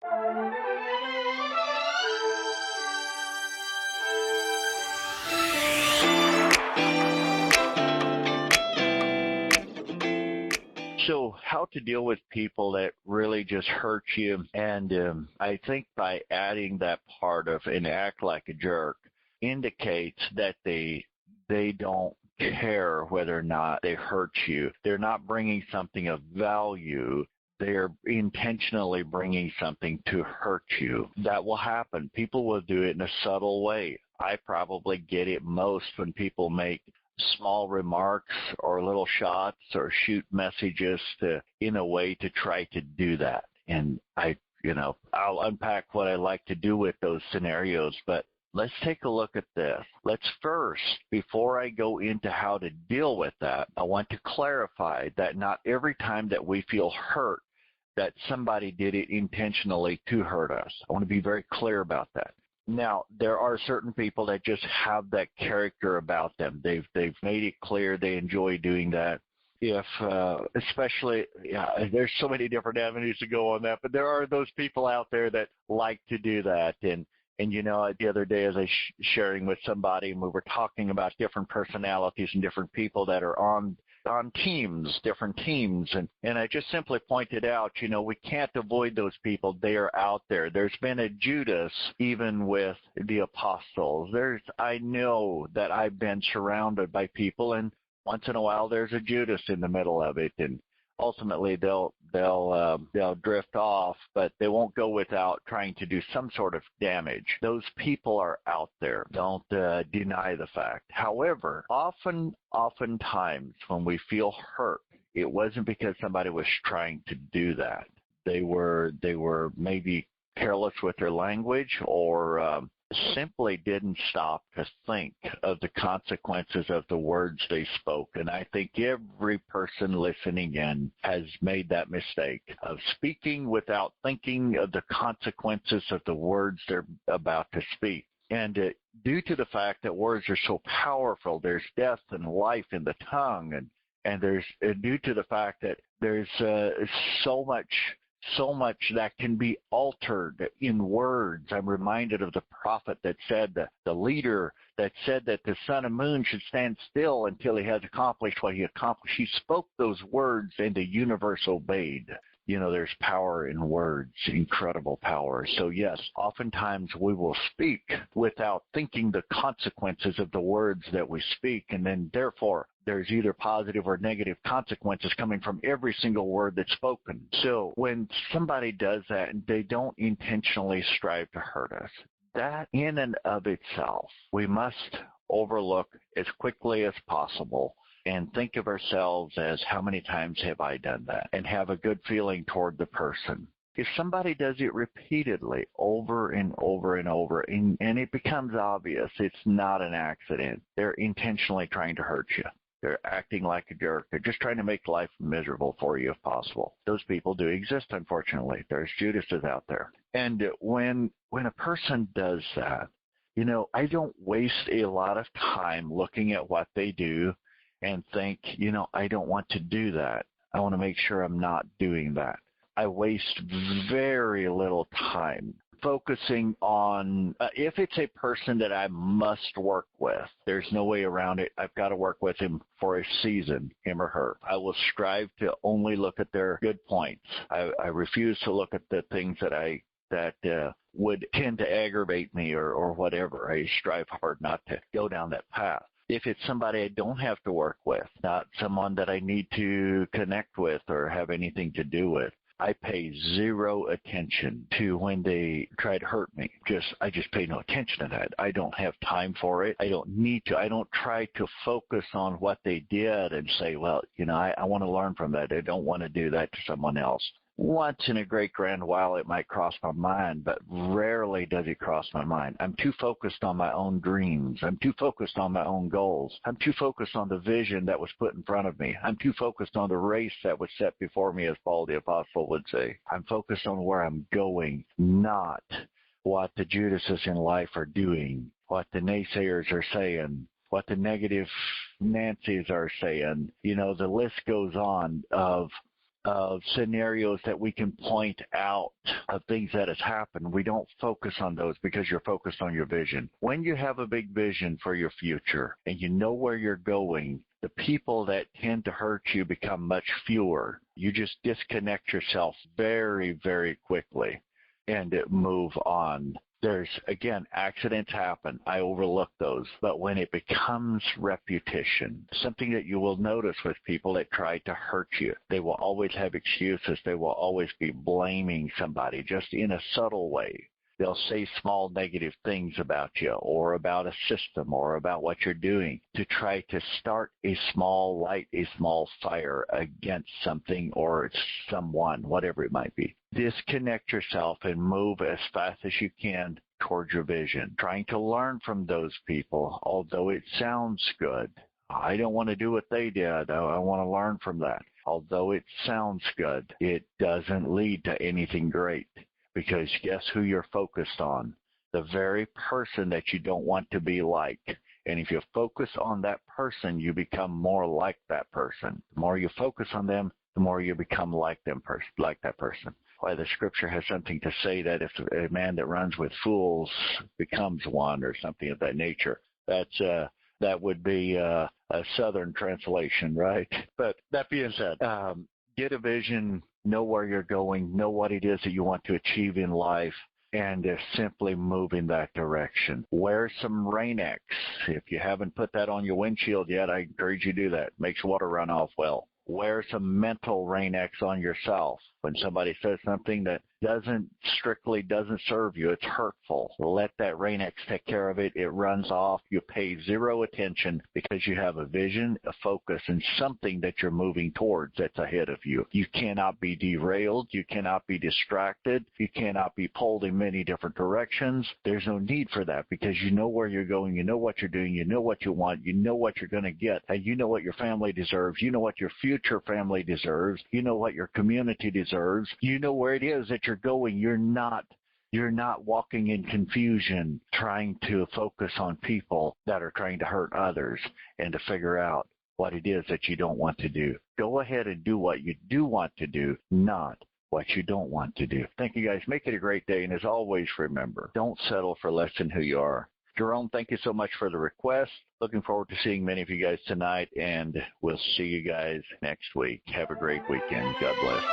So, how to deal with people that really just hurt you? And I think by adding that part of and act like a jerk indicates that they don't care whether or not they hurt you. They're not bringing something of value. They're intentionally bringing something to hurt you. That will happen. People will do it in a subtle way. I probably get it most when people make small remarks or little shots or shoot messages in a way to try to do that. And I'll unpack what I like to do with those scenarios, but let's take a look at this. Let's first, before I go into how to deal with that, I want to clarify that not every time that we feel hurt that somebody did it intentionally to hurt us. I want to be very clear about that. Now, there are certain people that just have that character about them. They've made it clear they enjoy doing that. There's so many different avenues to go on that, but there are those people out there that like to do that. And the other day as I sharing with somebody, and we were talking about different personalities and different people that are on teams, different teams. And I just simply pointed out, we can't avoid those people. They are out there. There's been a Judas even with the apostles. I know that I've been surrounded by people, and once in a while there's a Judas in the middle of it. And ultimately they'll drift off, but they won't go without trying to do some sort of damage. Those people are out there. Don't deny the fact. However, oftentimes when we feel hurt, it wasn't because somebody was trying to do that. They were maybe careless with their language, or simply didn't stop to think of the consequences of the words they spoke. And I think every person listening in has made that mistake of speaking without thinking of the consequences of the words they're about to speak. And due to the fact that words are so powerful, there's death and life in the tongue, and there's due to the fact that there's so much that can be altered in words. I'm reminded of the prophet that said, the leader that said that the sun and moon should stand still until he has accomplished what he accomplished. He spoke those words and the universe obeyed. There's power in words, incredible power. So yes, oftentimes we will speak without thinking the consequences of the words that we speak, and then therefore there's either positive or negative consequences coming from every single word that's spoken. So when somebody does that and they don't intentionally strive to hurt us, that in and of itself, we must overlook as quickly as possible and think of ourselves as, how many times have I done that? And have a good feeling toward the person. If somebody does it repeatedly, over and over and over, and it becomes obvious it's not an accident, they're intentionally trying to hurt you. They're acting like a jerk. They're just trying to make life miserable for you if possible. Those people do exist, unfortunately. There's Judases out there. And when a person does that, I don't waste a lot of time looking at what they do and think, I don't want to do that. I want to make sure I'm not doing that. I waste very little time focusing on, if it's a person that I must work with, there's no way around it. I've got to work with him for a season, him or her. I will strive to only look at their good points. I refuse to look at the things that would tend to aggravate me or whatever. I strive hard not to go down that path. If it's somebody I don't have to work with, not someone that I need to connect with or have anything to do with, I pay zero attention to when they try to hurt me. I just pay no attention to that. I don't have time for it. I don't need to. I don't try to focus on what they did and say, well, I want to learn from that. I don't want to do that to someone else. Once in a great grand while it might cross my mind, but rarely does it cross my mind. I'm too focused on my own dreams. I'm too focused on my own goals. I'm too focused on the vision that was put in front of me. I'm too focused on the race that was set before me, as Paul the Apostle would say. I'm focused on where I'm going, not what the Judases in life are doing, what the naysayers are saying, what the negative Nancys are saying. The list goes on of of scenarios that we can point out of things that has happened. We don't focus on those because you're focused on your vision. When you have a big vision for your future and you know where you're going, the people that tend to hurt you become much fewer. You just disconnect yourself very, very quickly and move on. There's, again, accidents happen. I overlook those. But when it becomes repetition, something that you will notice with people that try to hurt you, they will always have excuses. They will always be blaming somebody just in a subtle way. They'll say small negative things about you or about a system or about what you're doing to try to start a small light, a small fire against something or someone, whatever it might be. Disconnect yourself and move as fast as you can towards your vision, trying to learn from those people, although it sounds good. I don't want to do what they did. I want to learn from that. Although it sounds good, it doesn't lead to anything great. Because guess who you're focused on? The very person that you don't want to be like. And if you focus on that person, you become more like that person. The more you focus on them, the more you become like that person. Why the scripture has something to say that if a man that runs with fools becomes one or something of that nature. That would be a southern translation, right? But that being said, get a vision, know where you're going, know what it is that you want to achieve in life, and simply move in that direction. Wear some Rain-X. If you haven't put that on your windshield yet, I encourage you to do that. Makes water run off well. Wear some mental Rain-X on yourself. When somebody says something that doesn't serve you, it's hurtful. Let that Rain-X take care of it. It runs off. You pay zero attention because you have a vision, a focus, and something that you're moving towards that's ahead of you. You cannot be derailed. You cannot be distracted. You cannot be pulled in many different directions. There's no need for that because you know where you're going. You know what you're doing. You know what you want. You know what you're going to get. And you know what your family deserves. You know what your future family deserves. You know what your community deserves. You know where it is that you're going. You're not walking in confusion trying to focus on people that are trying to hurt others and to figure out what it is that you don't want to do. Go ahead and do what you do want to do, not what you don't want to do. Thank you, guys. Make it a great day. And as always, remember, don't settle for less than who you are. Jerome, thank you so much for the request. Looking forward to seeing many of you guys tonight, and we'll see you guys next week. Have a great weekend. God bless.